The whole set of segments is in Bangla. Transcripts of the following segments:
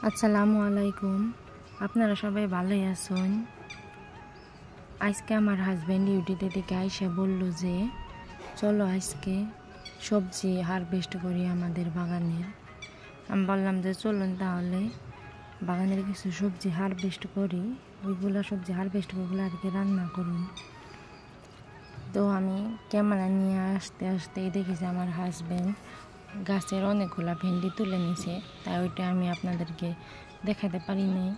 আসসালামু আলাইকুম। আপনারা সবাই ভালোই আছেন। আজকে আমার হাজব্যান্ড ডিউটিতে থেকে আইসা বলল যে চলো আজকে সবজি হারভেস্ট করি আমাদের বাগানের। আমি বললাম যে চলুন তাহলে বাগানের কিছু সবজি হারভেস্ট করি, ওইগুলো সবজি হারভেস্ট ওইগুলো আর কি রান্না করুন। তো আমি ক্যামেরা নিয়ে আসতে দেখেছি আমার হাজব্যান্ড গাছের অনেকগুলা ভেন্ডি তুলে নিছে, তাই ওইটা আমি আপনাদেরকে দেখাতে পারি নাই।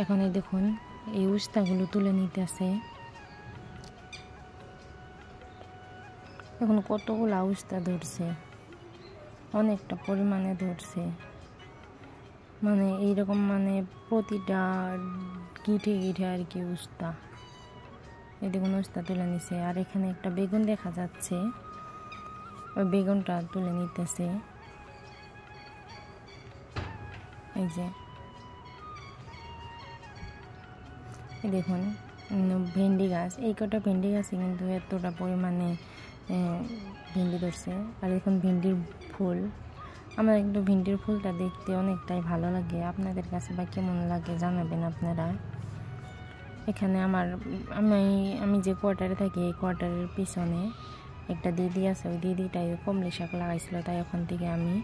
এখন এই দেখুন এই উস্তাগুলো তুলে নিতেছে। এখন কতগুলা উস্তা ধরছে, অনেকটা পরিমাণে ধরছে, মানে এইরকম মানে প্রতিটা গিঠে আর কি উস্তা। এই দেখুন উস্তা তুলে নিছে। আর এখানে একটা বেগুন দেখা যাচ্ছে, ওই বেগুনটা তুলে নিতেছে। এই যে এই দেখুন ভেন্ডি গাছ, এই কটা ভেন্ডি গাছে কিন্তু এতটা পরিমাণে ভেন্ডি ধরছে। আর এখন ভেন্ডির ফুল, আমার একটু ভেন্ডির ফুলটা দেখতে অনেকটাই ভালো লাগে। আপনাদের কাছে বা কেমন লাগে জানাবেন আপনারা। এখানে আমি যে কোয়ার্টারে থাকি, এই কোয়ার্টারের পিছনে একটা দিদি আছে, ওই দিদিটাই কমলি শাক লাগাইছিল, তাই ওখান থেকে আমি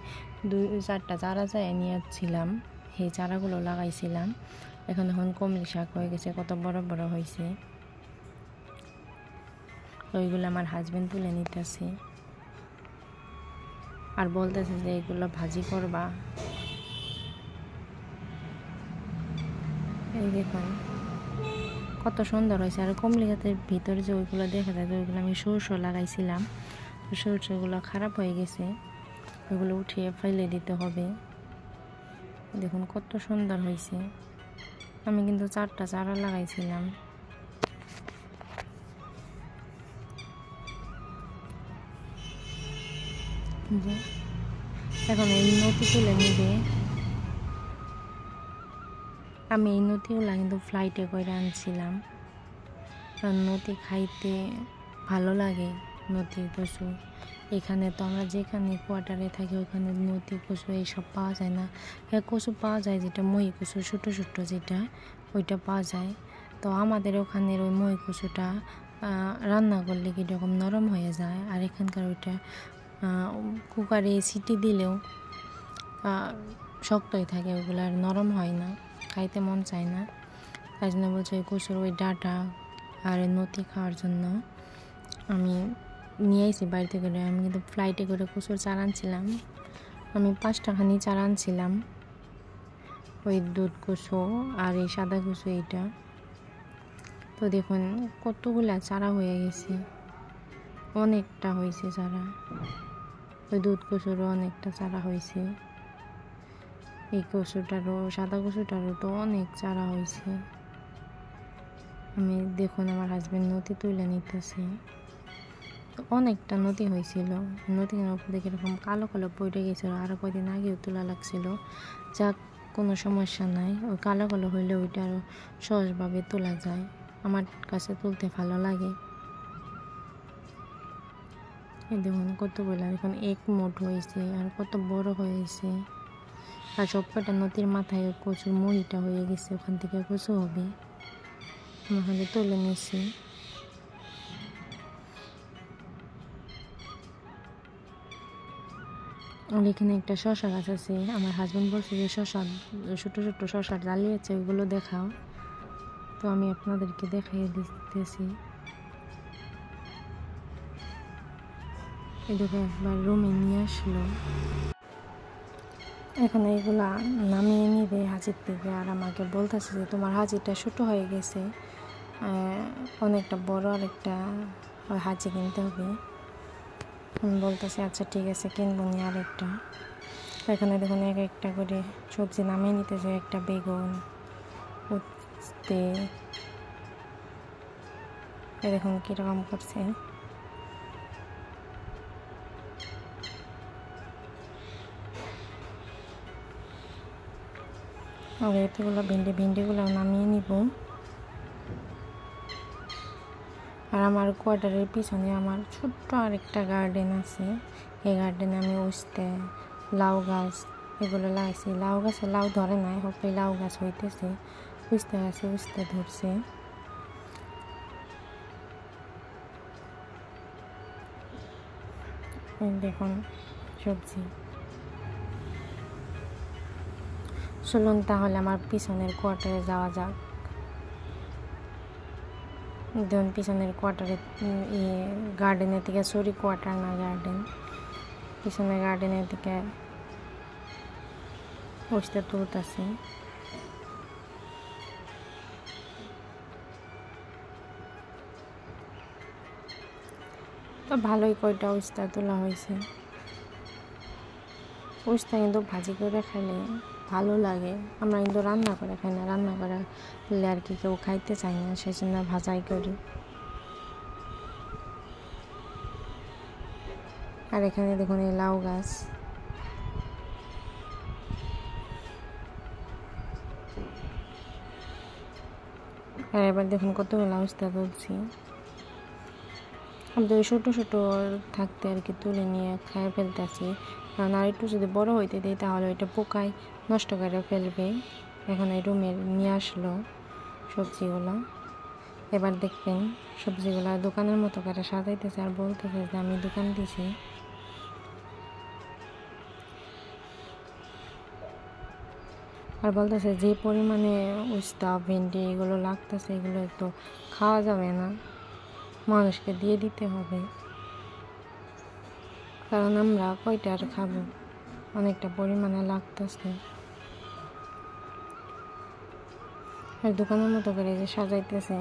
2-4টা চারা নিয়েছিলাম, সেই চারাগুলো লাগাইছিলাম। এখন কমলি শাক হয়ে গেছে, কত বড় বড় হয়েছে। ওইগুলো আমার হাজবেন্ড তুলে নিতেছে আর বলতেছে যে এগুলো ভাজি করবা। এই দেখুন কত সুন্দর হয়েছে। আর কমলি গাছের ভিতরে যে ওইগুলো দেখা যায়, ওইগুলো আমি সরষে লাগাইছিলাম, সরষেগুলো খারাপ হয়ে গেছে, ওইগুলো উঠিয়ে ফেলে দিতে হবে। দেখুন কত সুন্দর হয়েছে। আমি কিন্তু 4টা চারা লাগাইছিলাম। এখন এই নতি তুলে নিবে। আমি এই নতিগুলা কিন্তু ফ্লাইটে করে আনছিলাম, কারণ নতি খাইতে ভালো লাগে। নতি কচু এখানে তো আমরা যেখানে কোয়ার্টারে থাকি ওখানে নতি কচু এইসব পাওয়া যায় না। হ্যাঁ কচু পাওয়া যায়, যেটা মই কচু ছোটো ছোটো যেটা, ওইটা পাওয়া যায়। তো আমাদের ওখানের ওই মই কচুটা রান্না করলে কীরকম নরম হয়ে যায়, আর এখানকার ওইটা কুকারে সিটি দিলেও শক্তই থাকে, ওইগুলো আর নরম হয় না, খাইতে মন চায় না। তাই জন্য বলছে ওই কচুর ওই ডাঁটা আর নতি খাওয়ার জন্য আমি নিয়ে আসি বাড়িতে করে। আমি কিন্তু ফ্লাইটে করে কচুর চারা আনছিলাম, আমি 5টাখানি চারা আনছিলাম, ওই দুধ কচু আর এই সাদা কচু এইটা। তো দেখুন কতগুলা চারা হয়ে গেছে, অনেকটা হয়েছে চারা। ওই দুধ কচুরও অনেকটা চারা হয়েছে, এই কচুটারও সাদা কচুটারও তো অনেক চারা হয়েছে। আমি দেখুন আমার হাজবেন্ড নতি তুলে নিতেছে। অনেকটা নদী হয়েছিল, নদীর উপর থেকে এরকম কালো কালো পড়ে গেছিলো, আরও কয়েকদিন আগেও তোলা লাগছিল। যাক কোনো সমস্যা নাই, ওই কালো কালো হইলে ওইটা আরও সহজভাবে তোলা যায়, আমার কাছে তুলতে ভালো লাগে। এই দেখুন কতগুলো এখন 1 মুঠ হয়েছে, আর কত বড় হয়েছে। আর সব কটা নদীর মাথায় কচুর মুড়িটা হয়ে গেছে, ওখান থেকে কচু হবে। নাহলে তুলে নিছি। আর এখানে একটা শশা গাছ আছে, আমার হাজব্যান্ড বলছে যে শশা ছোটো ছোটো শশা জ্বালিয়েছে, ওইগুলো দেখাও। তো আমি আপনাদেরকে দেখাই দিতেছি। এদিকে একবার রুমে নিয়ে আসলো, এখন এইগুলা নামিয়ে নিবে হাজির থেকে। আর আমাকে বলতেছে যে তোমার হাজিরটা ছোটো হয়ে গেছে, অনেকটা বড় আরেকটা হাজি কিনতে হবে। আমি বলতেছি আচ্ছা ঠিক আছে কিনবো নি আরেকটা। এখানে দেখুন এক একটা করে সবজি নামিয়ে নিতেছে, একটা বেগুন, উঠতে দেখুন কীরকম করছে। আর এতগুলো ভিন্ডিগুলো নামিয়ে নিব। আর আমার কোয়ার্টারের পিছনে আমার ছোট্ট আরেকটা গার্ডেন আছে, এই গার্ডেনে আমি উস্তে, লাউ গাছ, এগুলো লাগাইছি। লাউ গাছে লাউ ধরে নাই, হোপে লাউ গাছ হইতেছে, উস্তা গাছে উস্তা ধরছে। দেখুন সবজি। চলুন তাহলে আমার পিছনের কোয়ার্টারে যাওয়া যাক। দেখুন পিছনের কোয়ার্টারে গার্ডেনের থেকে, সরি কোয়ার্টার না গার্ডেন, পিছনের গার্ডেনের দিকে উস্তা তুলতেছে। তো ভালোই কয়টা উস্তা তোলা হয়েছে। উস্তা কিন্তু ভাজি করে খাইলে ভালো লাগে। আমরা কিন্তু রান্না করে খাই না, রান্না করে খেলে আর কি কেউ খাইতে চায় না, সেই জন্য ভাজাই করি। আর এখানে দেখুন এই লাউ গাছ, আর এবার দেখুন কতগুলো উস্তা তুলছি। আমি তো ছোটো ছোটো থাকতে আর কি তুলে নিয়ে খাইয়ে ফেলতেছি, কারণ আর একটু যদি বড় হইতে দিই তাহলে ওইটা পোকায় নষ্ট করে ফেলবে। এখন এই রুমে নিয়ে আসলো সবজিগুলো। এবার দেখবেন সবজিগুলো দোকানের মতো করে সাজাইতেছে আর বলতেছে যে আমি দোকান দিছি। আর বলতেছে যে পরিমাণে উস্তা ভেন্ডি এগুলো লাগতেছে, এগুলো তো খাওয়া যাবে না, মানুষকে দিয়ে দিতে হবে, কারণ আমরা কয়টা আর খাবো, অনেকটা পরিমাণে লাগতেছে। আর দোকানের মতো করে যে সাজাইতেছে।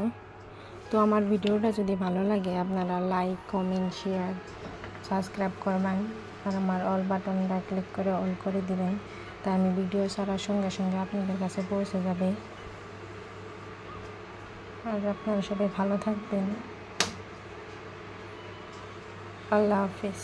তো আমার ভিডিওটা যদি ভালো লাগে আপনারা লাইক, কমেন্ট, শেয়ার, সাবস্ক্রাইব করবেন, আর আমার অল বাটনটা ক্লিক করে অল করে দিবেন, তাই আমি ভিডিও ছাড়ার সঙ্গে সঙ্গে আপনাদের কাছে পৌঁছে যাবে। আর আপনারা সবাই ভালো থাকবেন। আল্লাহ হাফিজ।